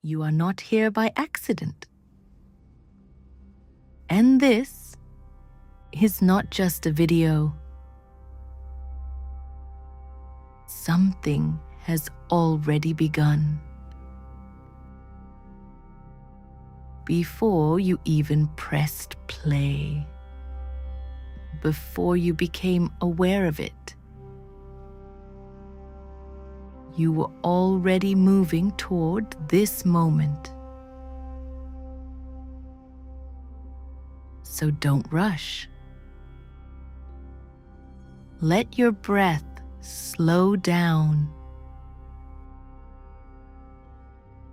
You are not here by accident. And this is not just a video. Something has already begun. Before you even pressed play, before you became aware of it, you were already moving toward this moment. So don't rush. Let your breath slow down.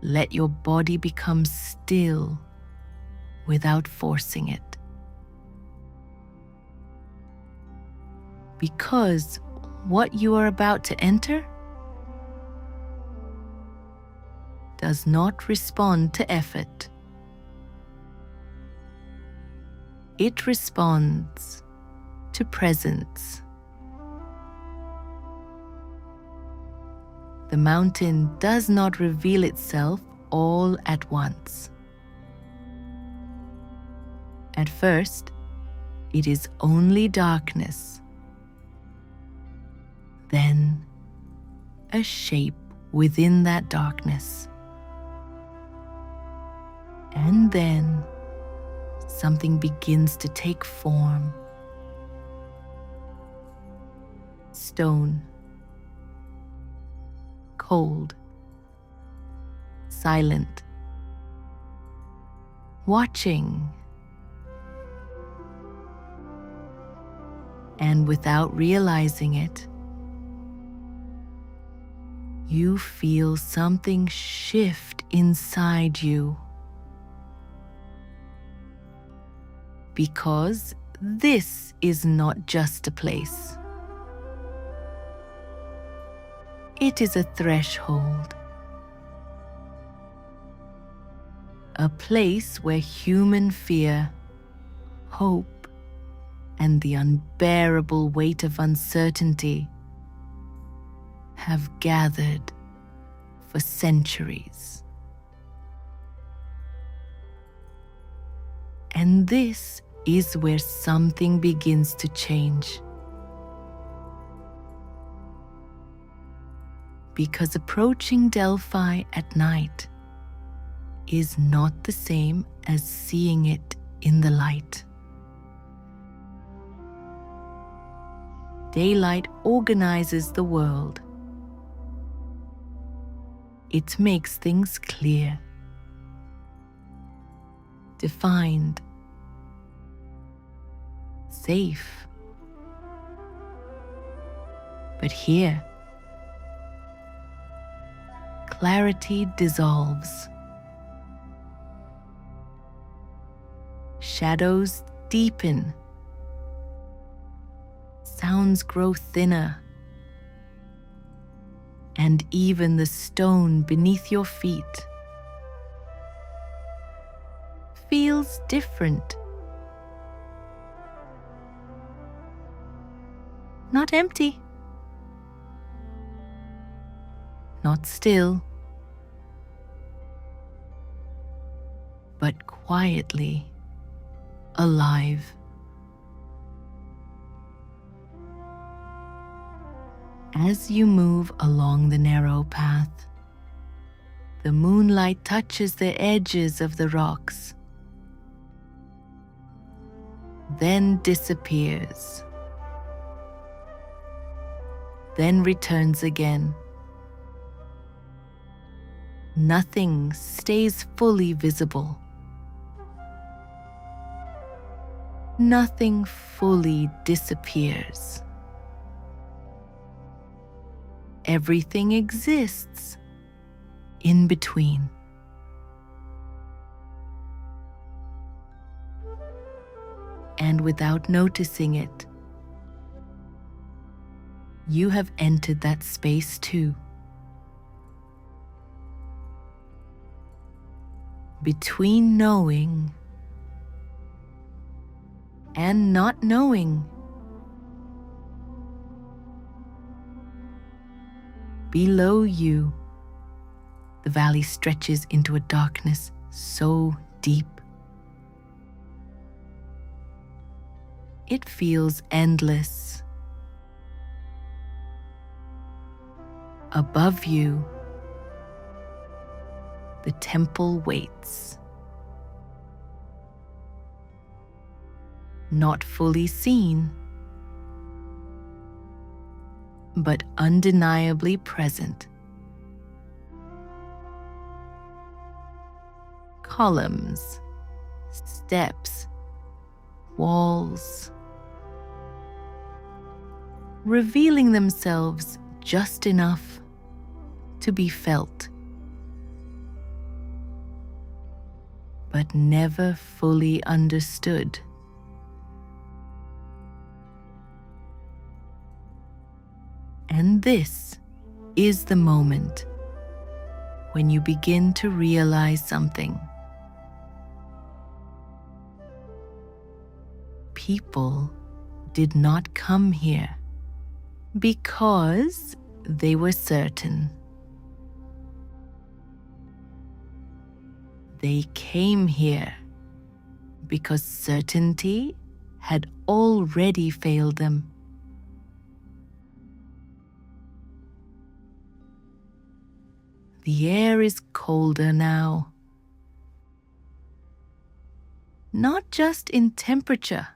Let your body become still without forcing it. Because what you are about to enter does not respond to effort. It responds to presence. The mountain does not reveal itself all at once. At first, it is only darkness. Then, a shape within that darkness. And then, something begins to take form. Stone. Cold. Silent. Watching. And without realizing it, you feel something shift inside you. Because this is not just a place. It is a threshold. A place where human fear, hope, and the unbearable weight of uncertainty have gathered for centuries. And this is where something begins to change. Because approaching Delphi at night is not the same as seeing it in the light. Daylight organizes the world. It makes things clear, defined, safe. But here, clarity dissolves. Shadows deepen. Sounds grow thinner. And even the stone beneath your feet feels different. Not empty. Not still. But quietly alive. As you move along the narrow path, the moonlight touches the edges of the rocks, then disappears, then returns again. Nothing stays fully visible. Nothing fully disappears. Everything exists in between. And without noticing it, you have entered that space too. Between knowing and not knowing. Below you, The valley stretches into a darkness so deep. It feels endless. Above you, the temple waits. Not fully seen, but undeniably present. Columns, steps, walls, revealing themselves just enough to be felt, but never fully understood. And this is the moment when you begin to realize something. People did not come here because they were certain. They came here because certainty had already failed them. The air is colder now, not just in temperature,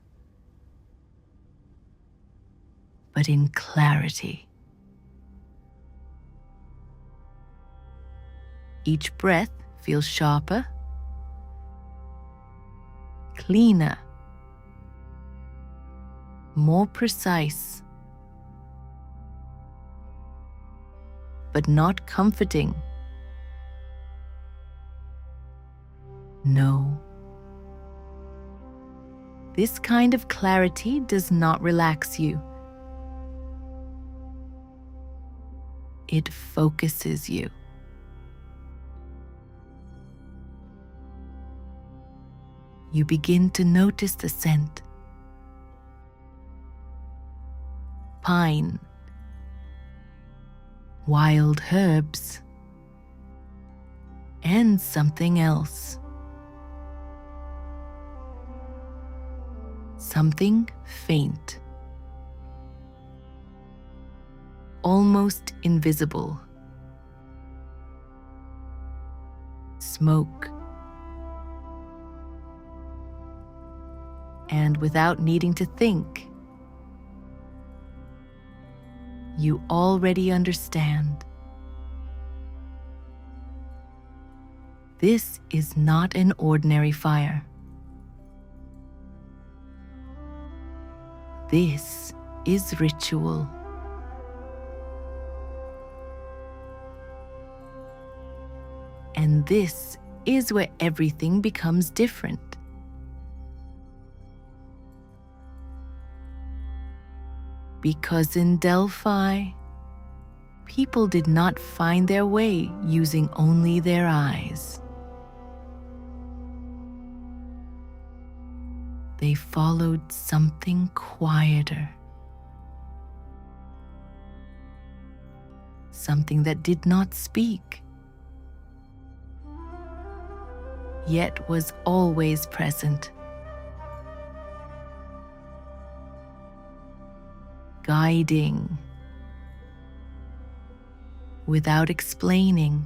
but in clarity. Each breath feels sharper, cleaner, more precise, but not comforting. No. This kind of clarity does not relax you. It focuses you. You begin to notice the scent. Pine, wild herbs, and something else. Something faint, almost invisible. Smoke. And without needing to think, you already understand. This is not an ordinary fire. This is ritual. And this is where everything becomes different. Because in Delphi, people did not find their way using only their eyes. They followed something quieter, something that did not speak, yet was always present, guiding without explaining.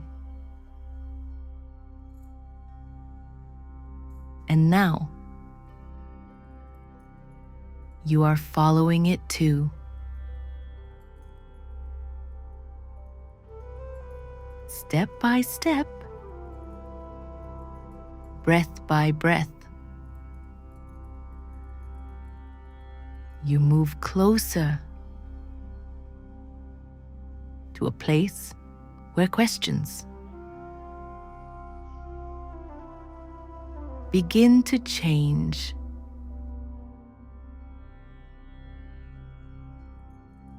And now, you are following it too. Step by step, breath by breath, you move closer to a place where questions begin to change.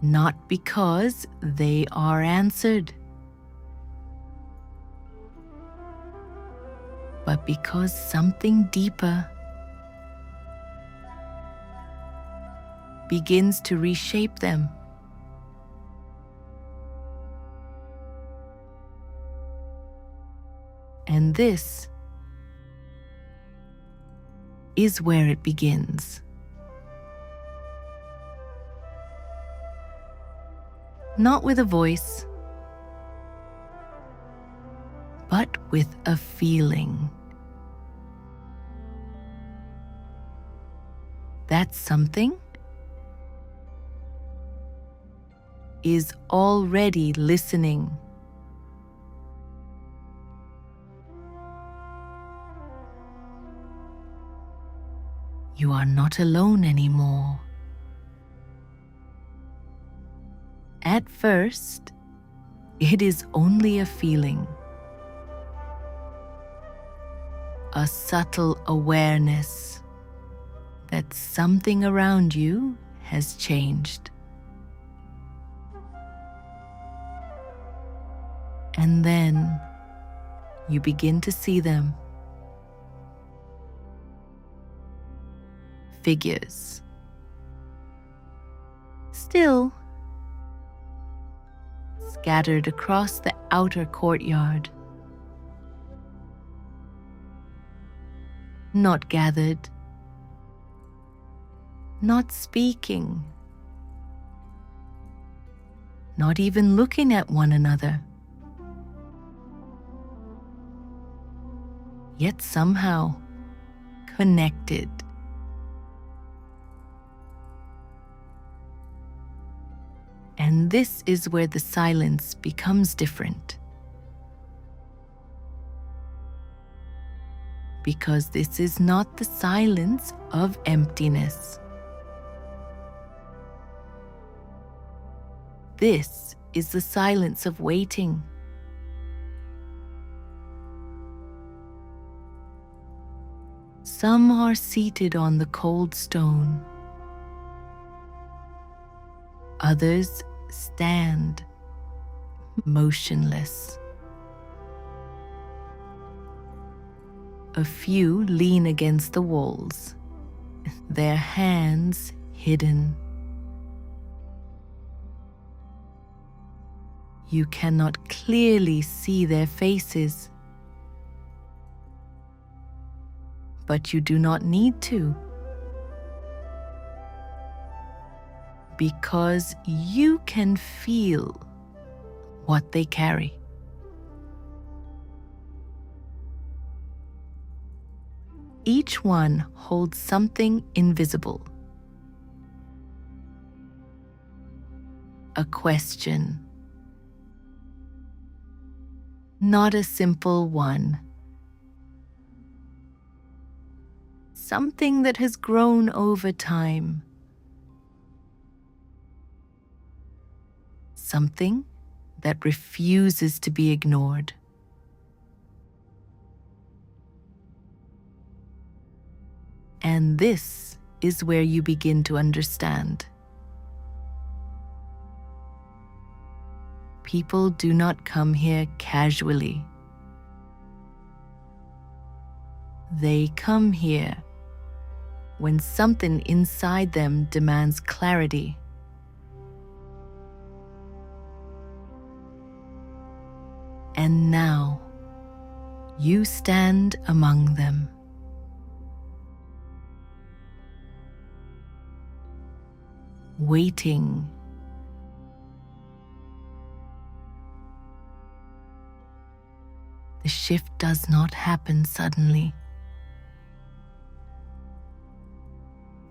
Not because they are answered, but because something deeper begins to reshape them. And this is where it begins. Not with a voice, but with a feeling. That something is already listening. You are not alone anymore. At first, it is only a feeling, a subtle awareness that something around you has changed. And then you begin to see them. Figures. Still scattered across the outer courtyard. Not gathered. Not speaking. Not even looking at one another. Yet somehow connected. And this is where the silence becomes different. Because this is not the silence of emptiness. This is the silence of waiting. Some are seated on the cold stone. Others stand motionless. A few lean against the walls, their hands hidden. You cannot clearly see their faces, but you do not need to, because you can feel what they carry. Each one holds something invisible. A question. Not a simple one. Something that has grown over time. Something that refuses to be ignored. And this is where you begin to understand. People do not come here casually. They come here when something inside them demands clarity. And now you stand among them. Waiting. The shift does not happen suddenly.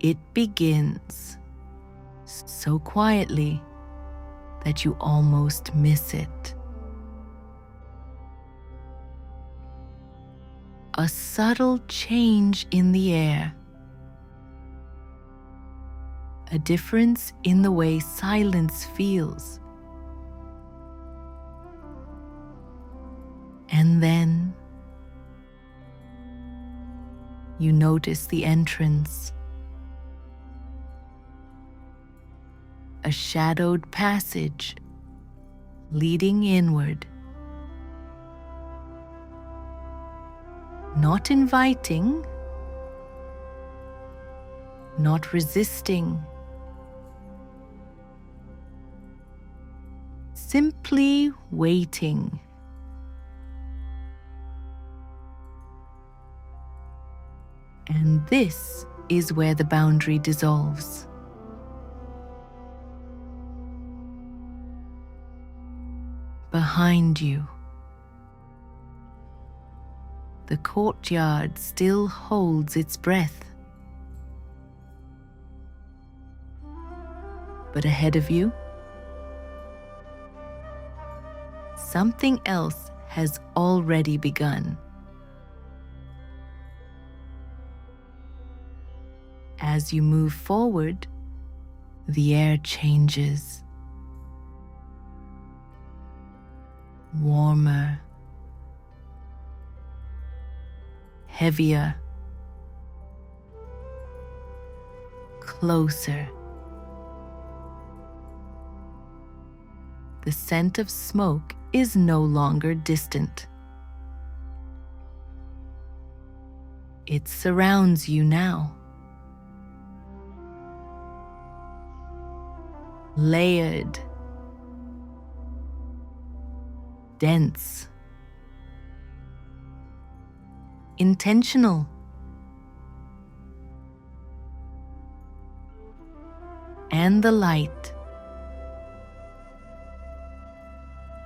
It begins so quietly that you almost miss it. A subtle change in the air. A difference in the way silence feels. And then you notice the entrance. A shadowed passage leading inward. Not inviting, not resisting. Simply waiting. And this is where the boundary dissolves. Behind you, the courtyard still holds its breath. But ahead of you, something else has already begun. As you move forward, the air changes. Warmer, heavier, closer. The scent of smoke is no longer distant. It surrounds you now. Layered, dense, intentional. And the light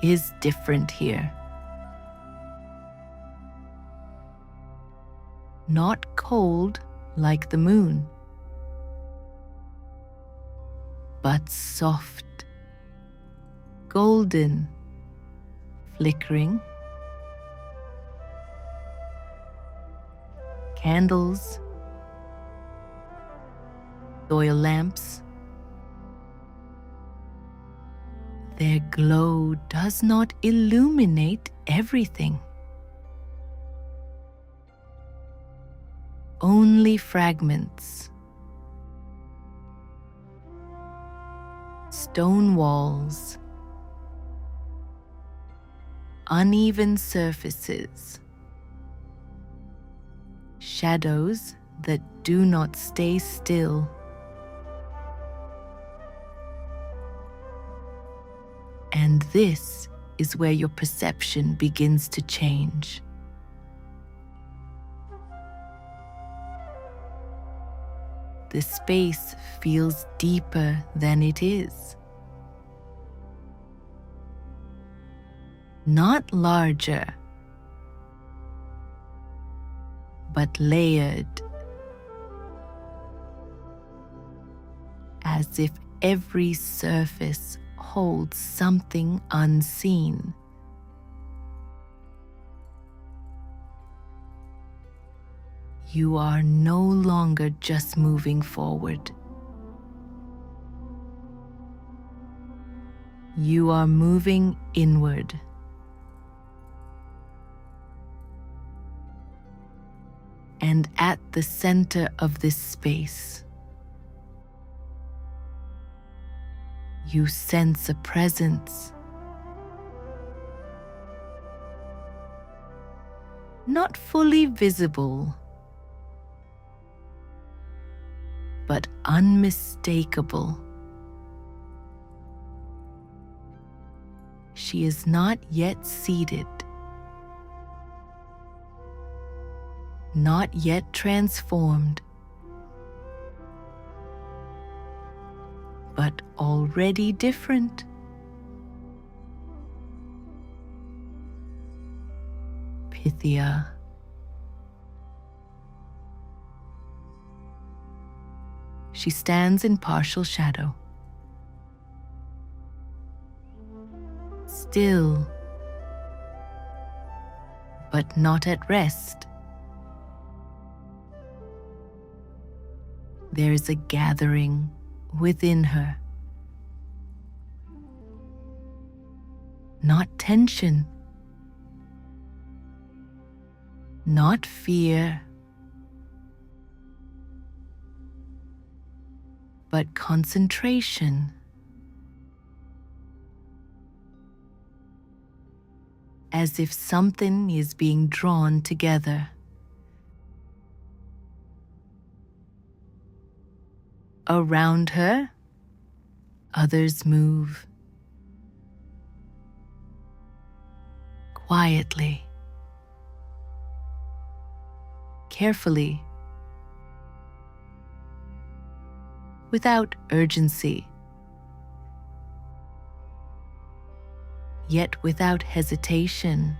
is different here. Not cold like the moon, but soft, golden, flickering. Candles, oil lamps. Their glow does not illuminate everything. Only fragments. Stone walls. Uneven surfaces. Shadows that do not stay still. And this is where your perception begins to change. The space feels deeper than it is. Not larger, but layered, as if every surface holds something unseen. You are no longer just moving forward. You are moving inward. And at the center of this space, you sense a presence. Not fully visible, but unmistakable. She is not yet seated, not yet transformed, but already different. Pythia. She stands in partial shadow, still, but not at rest. There is a gathering within her. Not tension, not fear, but concentration. As if something is being drawn together. Around her, others move. Quietly, carefully, without urgency, yet without hesitation.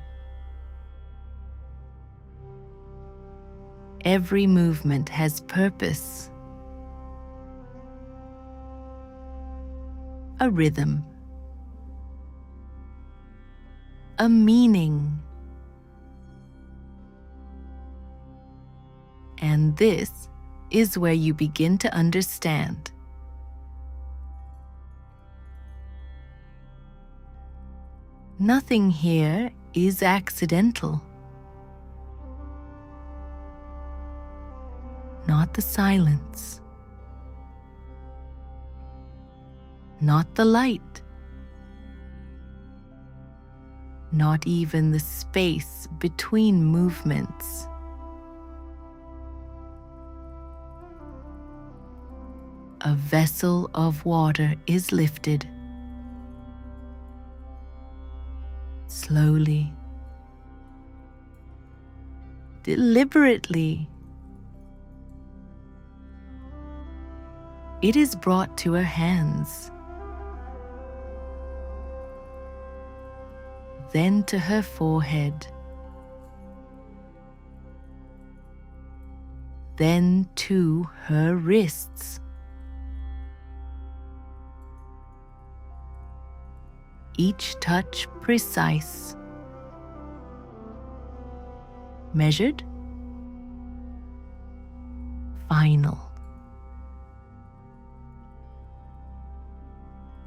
Every movement has purpose, a rhythm, a meaning. And this is where you begin to understand. Nothing here is accidental. Not the silence, not the light, not even the space between movements. A vessel of water is lifted, slowly, deliberately. It is brought to her hands, then to her forehead, then to her wrists. Each touch precise, measured, final.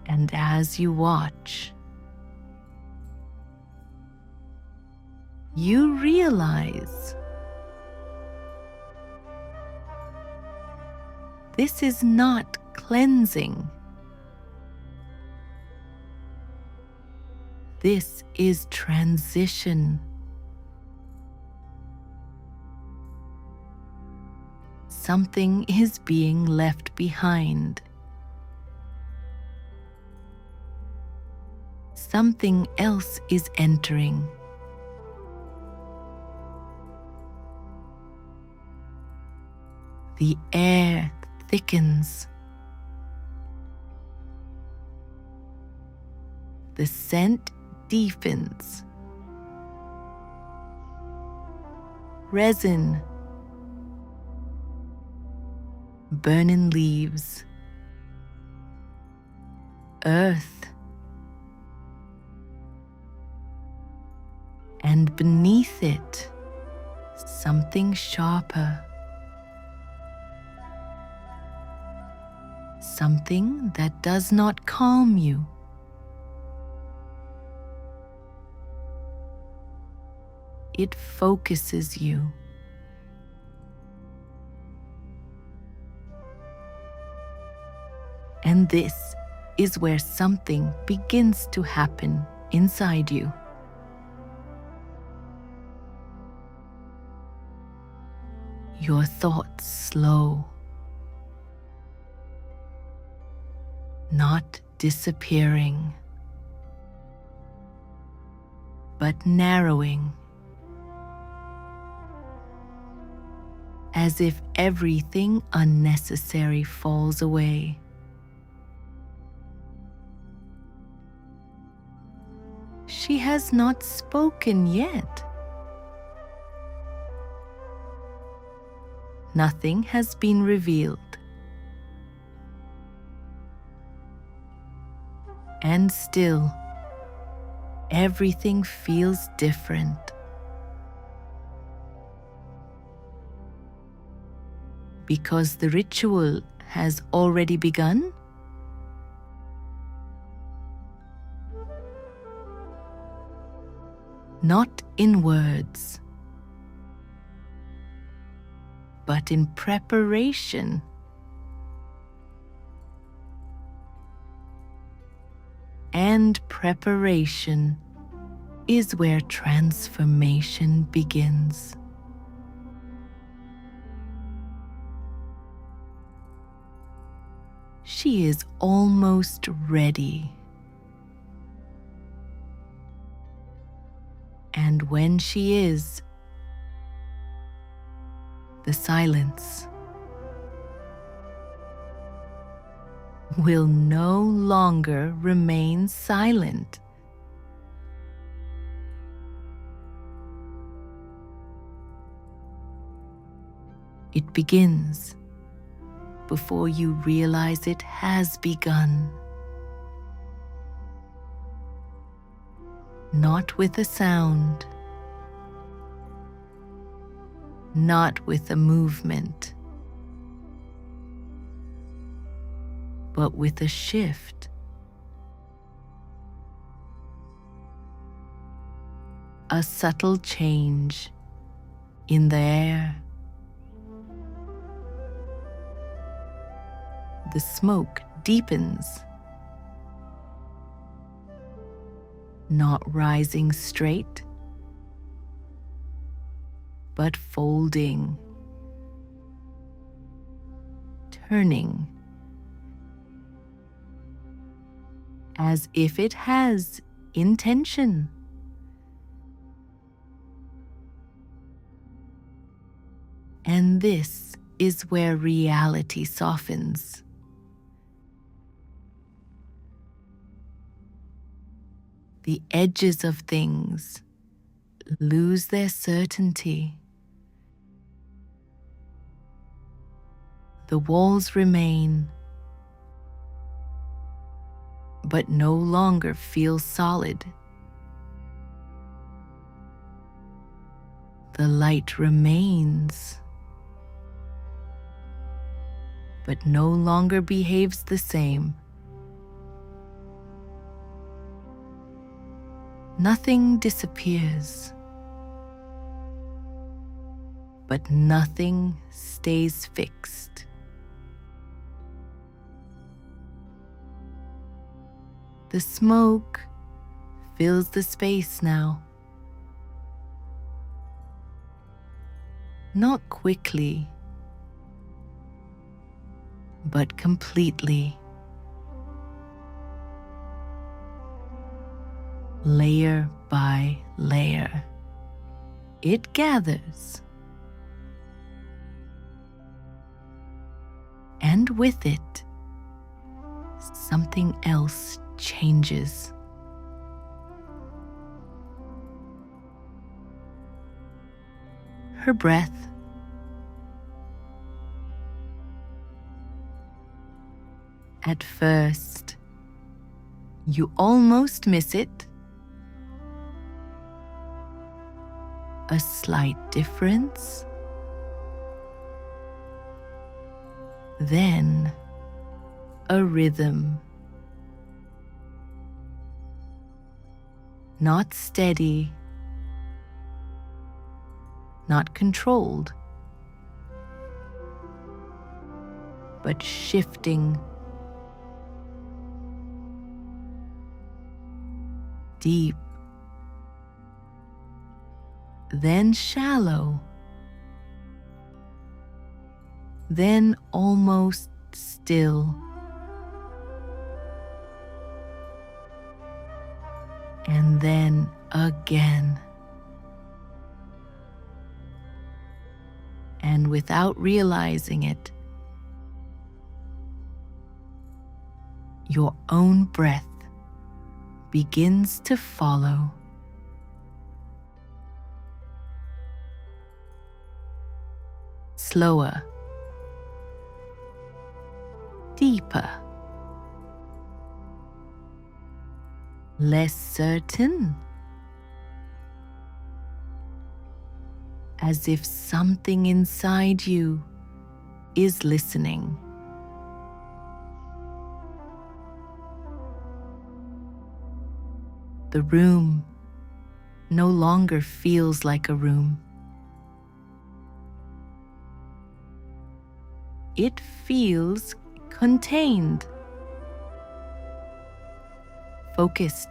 And as you watch, you realize this is not cleansing. This is transition. Something is being left behind. Something else is entering. The air thickens. The scent deepens. Resin, burning leaves, earth, and beneath it, something sharper, something that does not calm you. It focuses you. And this is where something begins to happen inside you. Your thoughts slow, not disappearing, but narrowing, as if everything unnecessary falls away. She has not spoken yet. Nothing has been revealed. And still, everything feels different. Because the ritual has already begun? Not in words, but in preparation. And preparation is where transformation begins. She is almost ready. And when she is, the silence, will no longer remain silent. It begins before you realize it has begun. Not with a sound, not with a movement, but with a shift, a subtle change in the air. The smoke deepens, not rising straight, but folding, turning, as if it has intention. And this is where reality softens. The edges of things lose their certainty. The walls remain, but no longer feel solid. The light remains, but no longer behaves the same. Nothing disappears, but nothing stays fixed. The smoke fills the space now. Not quickly, but completely. Layer by layer, it gathers. And with it, something else changes. Her breath, at first, you almost miss it. A slight difference. Then a rhythm. Not steady, not controlled, but shifting. Deep, then shallow, then almost still, and then again. And without realizing it, your own breath begins to follow. Slower, deeper, less certain, as if something inside you is listening. The room no longer feels like a room. It feels contained, focused,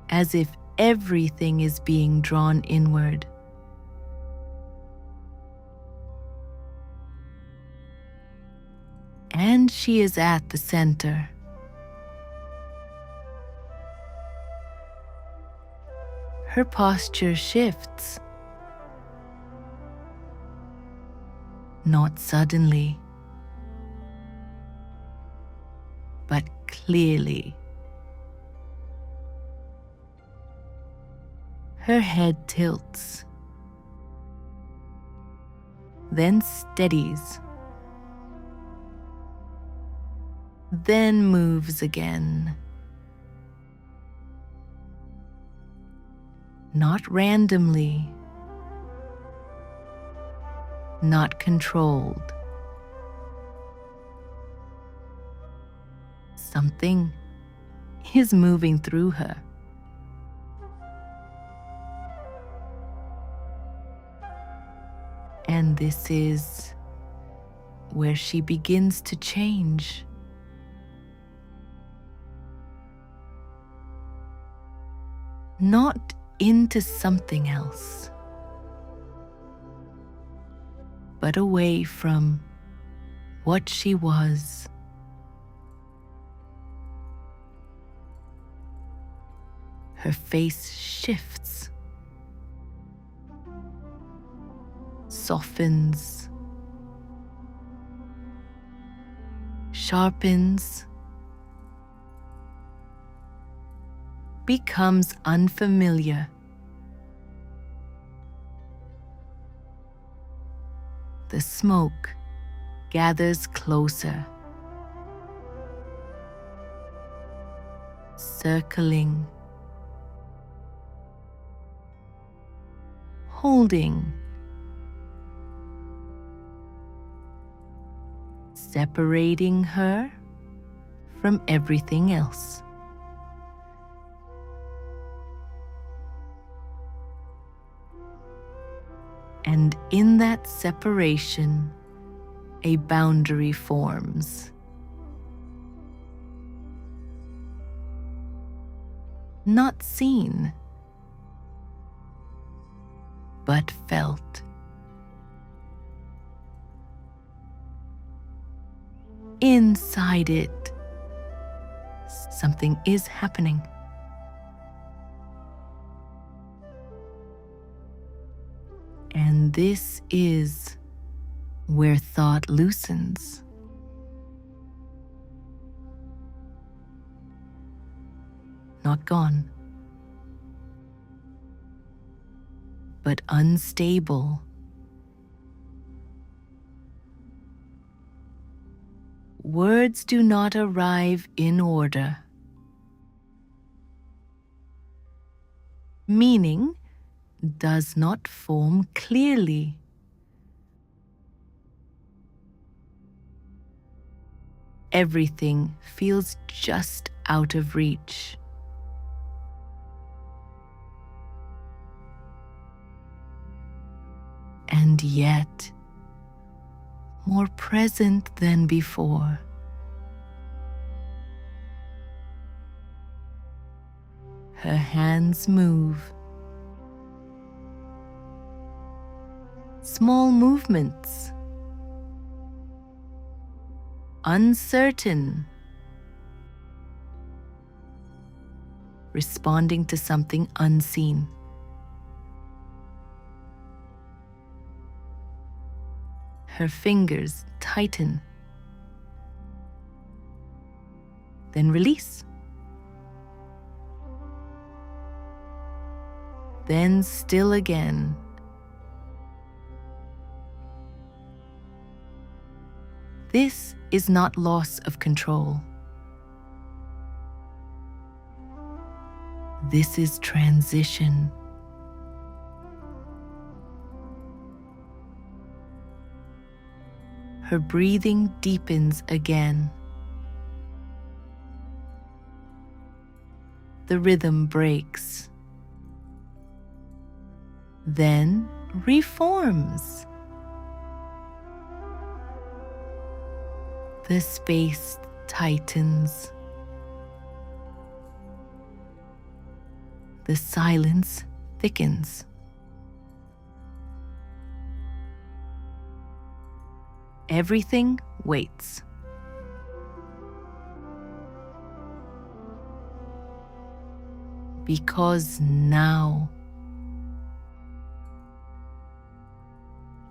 as if everything is being drawn inward. And she is at the center. Her posture shifts. not suddenly, but clearly. Her head tilts, then steadies, then moves again. Not randomly, not controlled. Something is moving through her. And this is where she begins to change. Not into something else, but away from what she was. Her face shifts, softens, sharpens, becomes unfamiliar. The smoke gathers closer, circling, holding, separating her from everything else. And in that separation, a boundary forms. Not seen, but felt. Inside it, something is happening. And this is where thought loosens. Not gone, but unstable. Words do not arrive in order. Meaning does not form clearly. Everything feels just out of reach. And yet, more present than before. Her hands move. Small movements. Uncertain. Responding to something unseen. Her fingers tighten, then release, then still again. This is not loss of control. This is transition. Her breathing deepens again. The rhythm breaks, then reforms. The space tightens. The silence thickens. Everything waits. Because now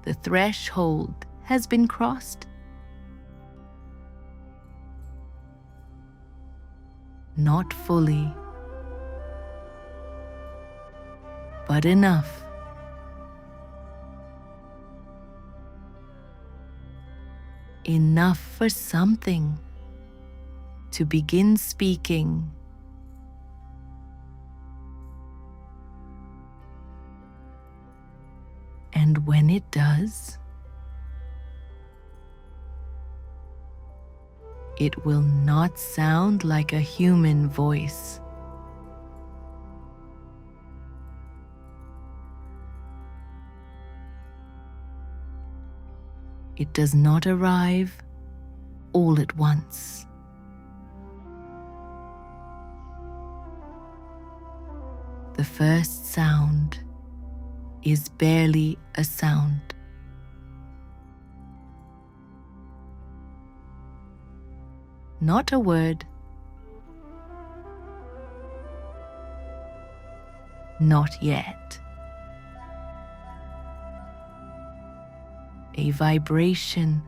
the threshold has been crossed? Not fully, but enough. Enough for something to begin speaking. And when it does, it will not sound like a human voice. It does not arrive all at once. The first sound is barely a sound. Not a word, not yet. A vibration,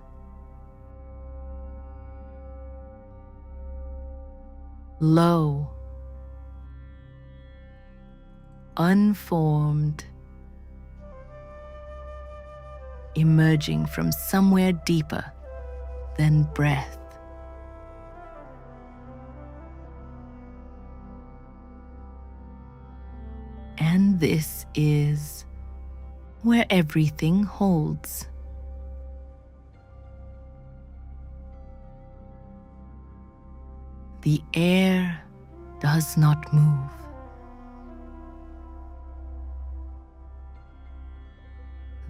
low, unformed, emerging from somewhere deeper than breath. And this is where everything holds. The air does not move.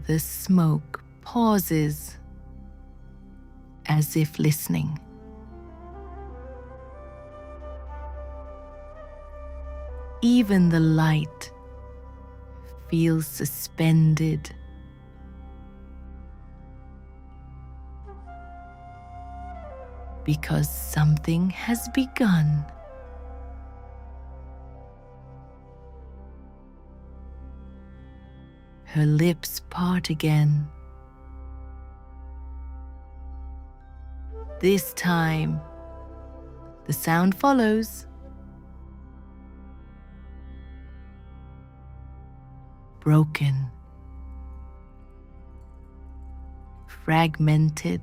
The smoke pauses as if listening. Even the light feels suspended. Because something has begun. Her lips part again. This time, the sound follows. Broken, fragmented,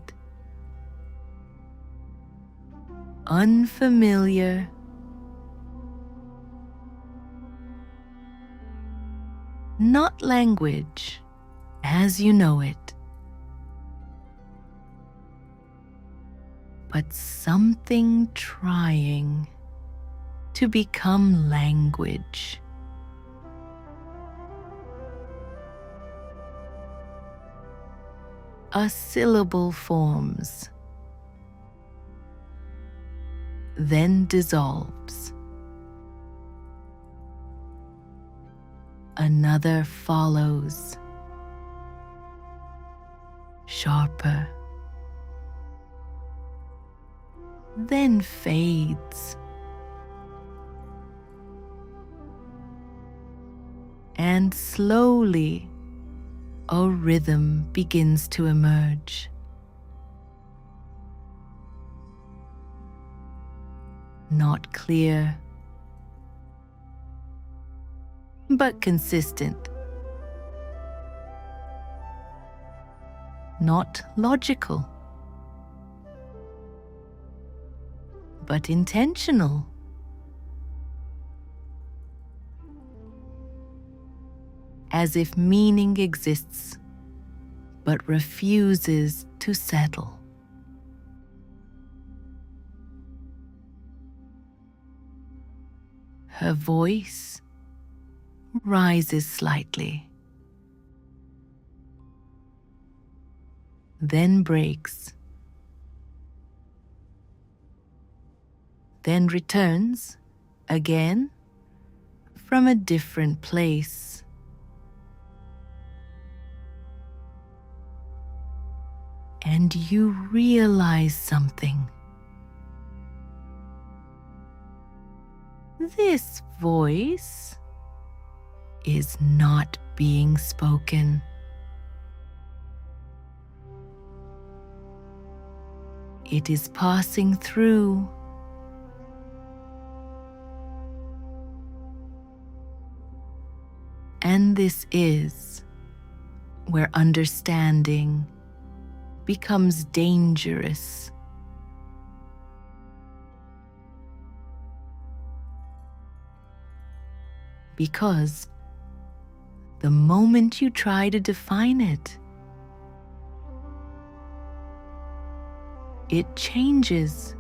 unfamiliar, not language as you know it, but something trying to become language. A syllable forms, then dissolves. Another follows, sharper, then fades, and slowly a rhythm begins to emerge. Not clear, but consistent. Not logical, but intentional. As if meaning exists, but refuses to settle. Her voice rises slightly, then breaks, then returns again from a different place. And you realize something. This voice is not being spoken. It is passing through. And this is where understanding becomes dangerous. Because the moment you try to define it, it changes.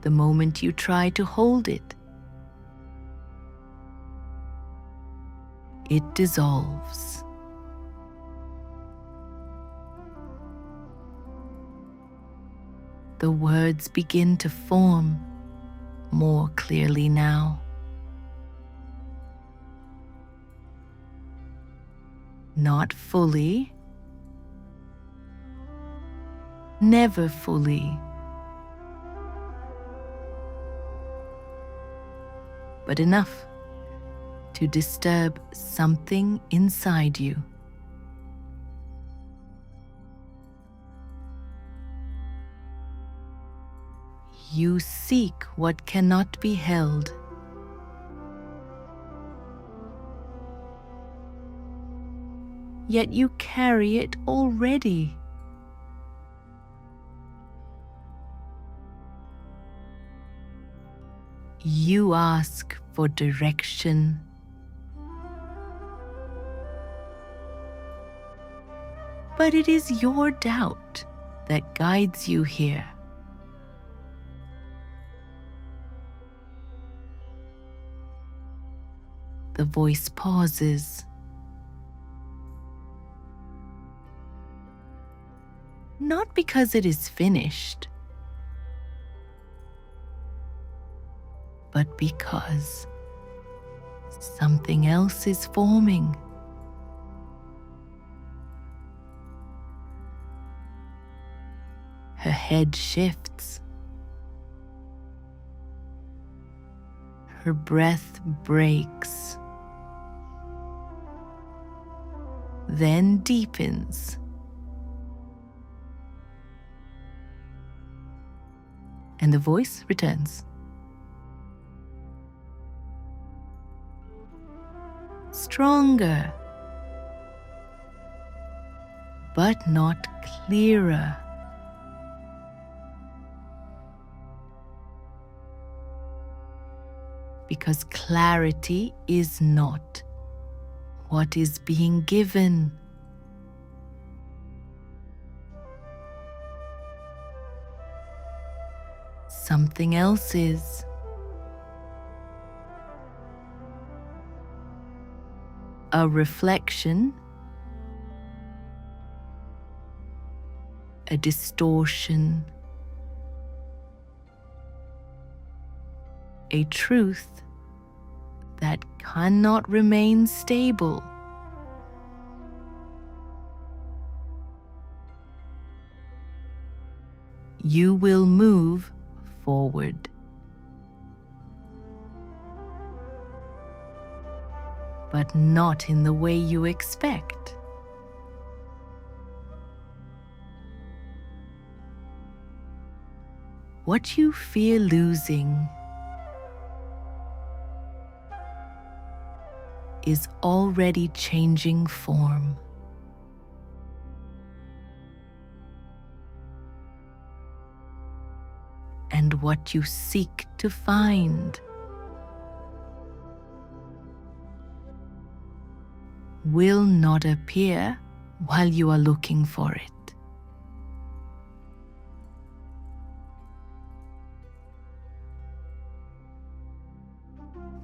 The moment you try to hold it, it dissolves. The words begin to form more clearly now. Not fully, never fully, but enough to disturb something inside you. You seek what cannot be held. Yet you carry it already. You ask for direction. But it is your doubt that guides you here. The voice pauses. Not because it is finished, but because something else is forming. Her head shifts. Her breath breaks, then deepens. And the voice returns. Stronger, but not clearer. Because clarity is not what is being given. Something else is. A reflection, a distortion, a truth that cannot remain stable. You will move forward, but not in the way you expect. What you fear losing is already changing form. And what you seek to find will not appear while you are looking for it.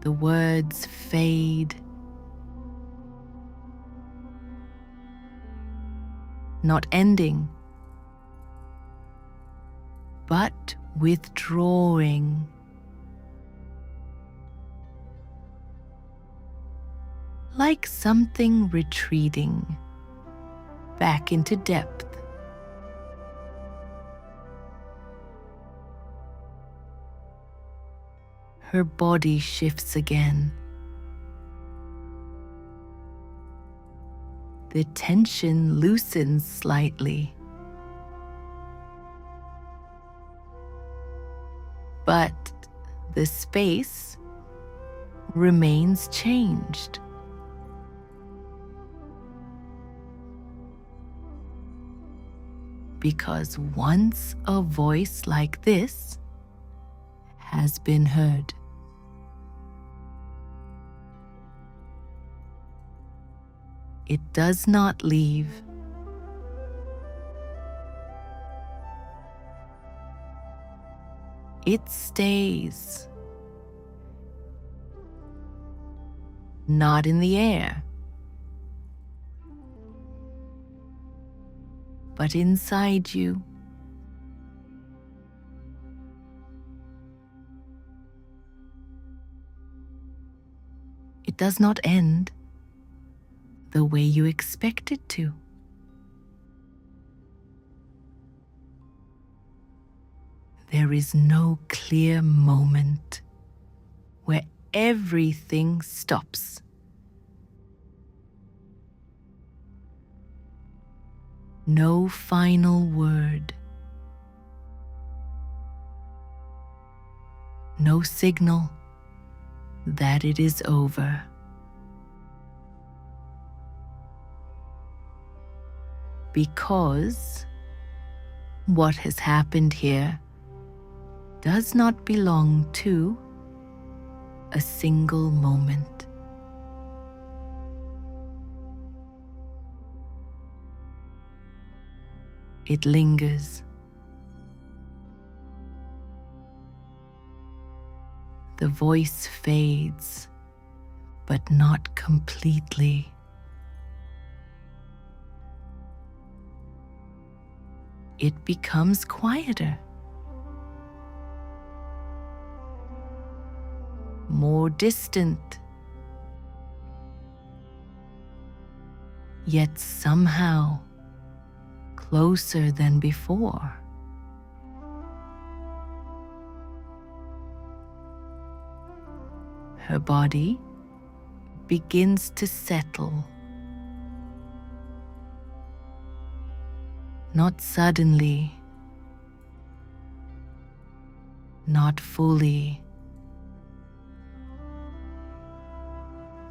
The words fade, not ending, but withdrawing. Like something retreating back into depth. Her body shifts again. The tension loosens slightly, but the space remains changed. Because once a voice like this has been heard. It does not leave. It stays. Not in the air, but inside you. It does not end the way you expect it to. There is no clear moment where everything stops. No final word. No signal that it is over. Because what has happened here does not belong to a single moment. It lingers. The voice fades, but not completely. It becomes quieter, more distant, yet somehow closer than before. Her body begins to settle. Not suddenly, not fully,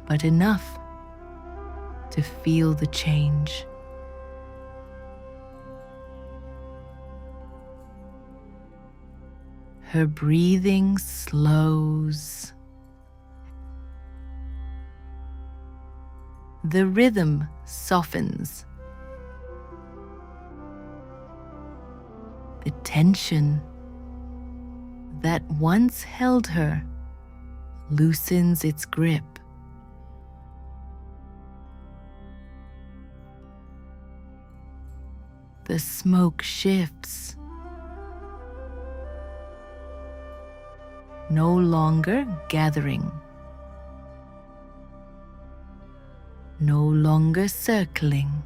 but enough to feel the change. Her breathing slows. The rhythm softens. The tension that once held her loosens its grip. The smoke shifts. No longer gathering. No longer circling.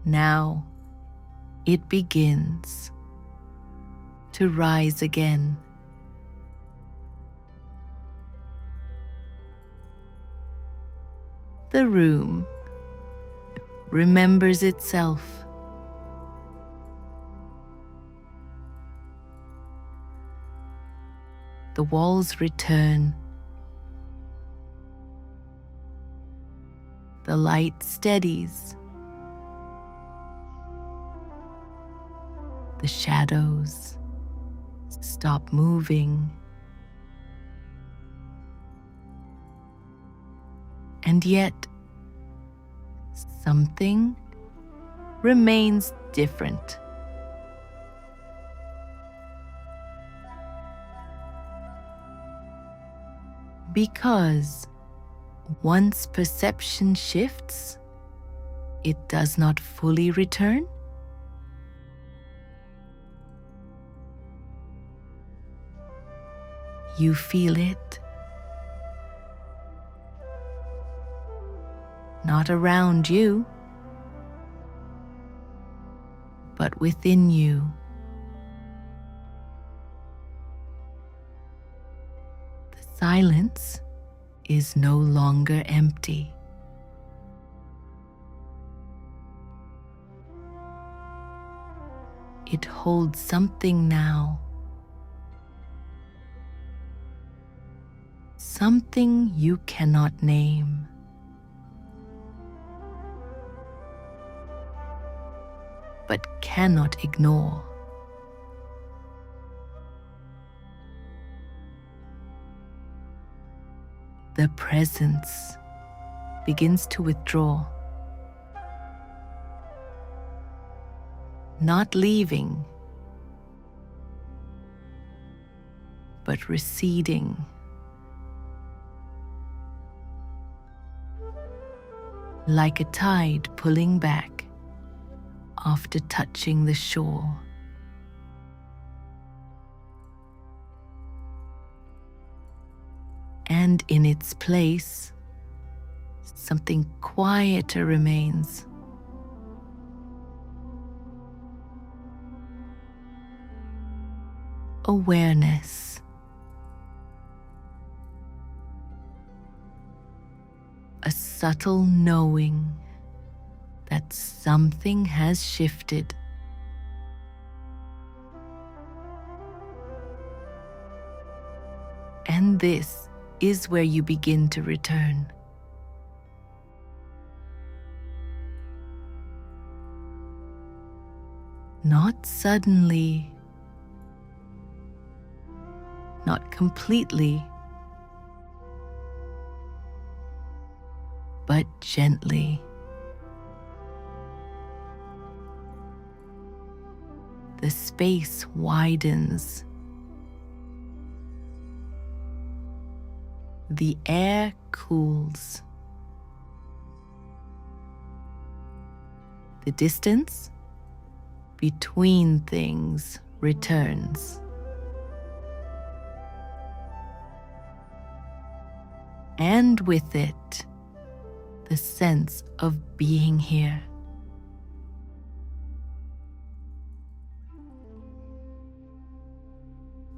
Now it begins to rise again. The room remembers itself. The walls return. The light steadies. The shadows stop moving. And yet, something remains different. Because once perception shifts, it does not fully return. You feel it, not around you, but within you. The silence is no longer empty. It holds something now, something you cannot name. But cannot ignore. The presence begins to withdraw, not leaving, but receding. Like a tide pulling back after touching the shore. And in its place, something quieter remains. Awareness. A subtle knowing that something has shifted. And this is where you begin to return. Not suddenly, not completely, but gently. The space widens. The air cools. The distance between things returns. And with it, the sense of being here.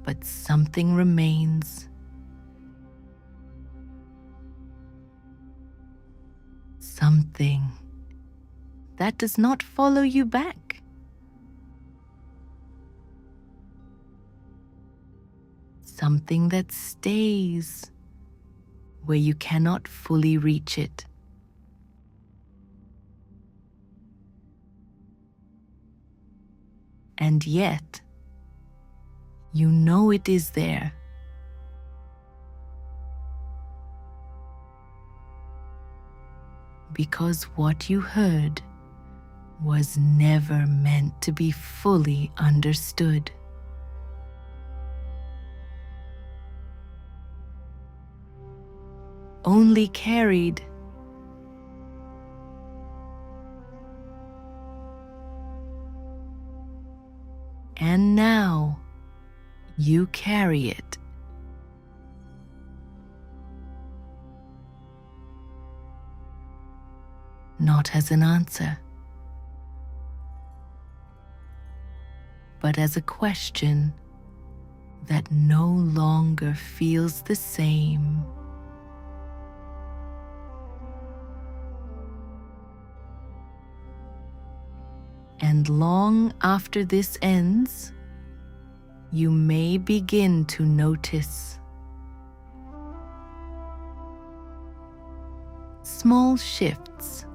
But something remains. Something that does not follow you back. Something that stays where you cannot fully reach it. And yet, you know it is there. Because what you heard was never meant to be fully understood. Only carried. And now you carry it. Not as an answer, but as a question that no longer feels the same. And long after this ends, you may begin to notice small shifts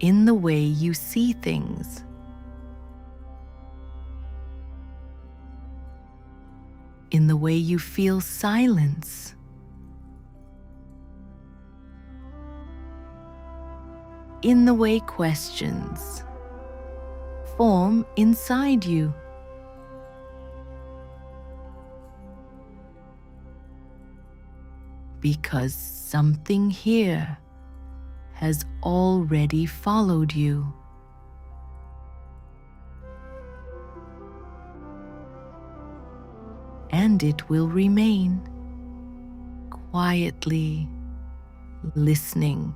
in the way you see things. In the way you feel silence. In the way questions form inside you. Because something here has already followed you. And it will remain quietly listening.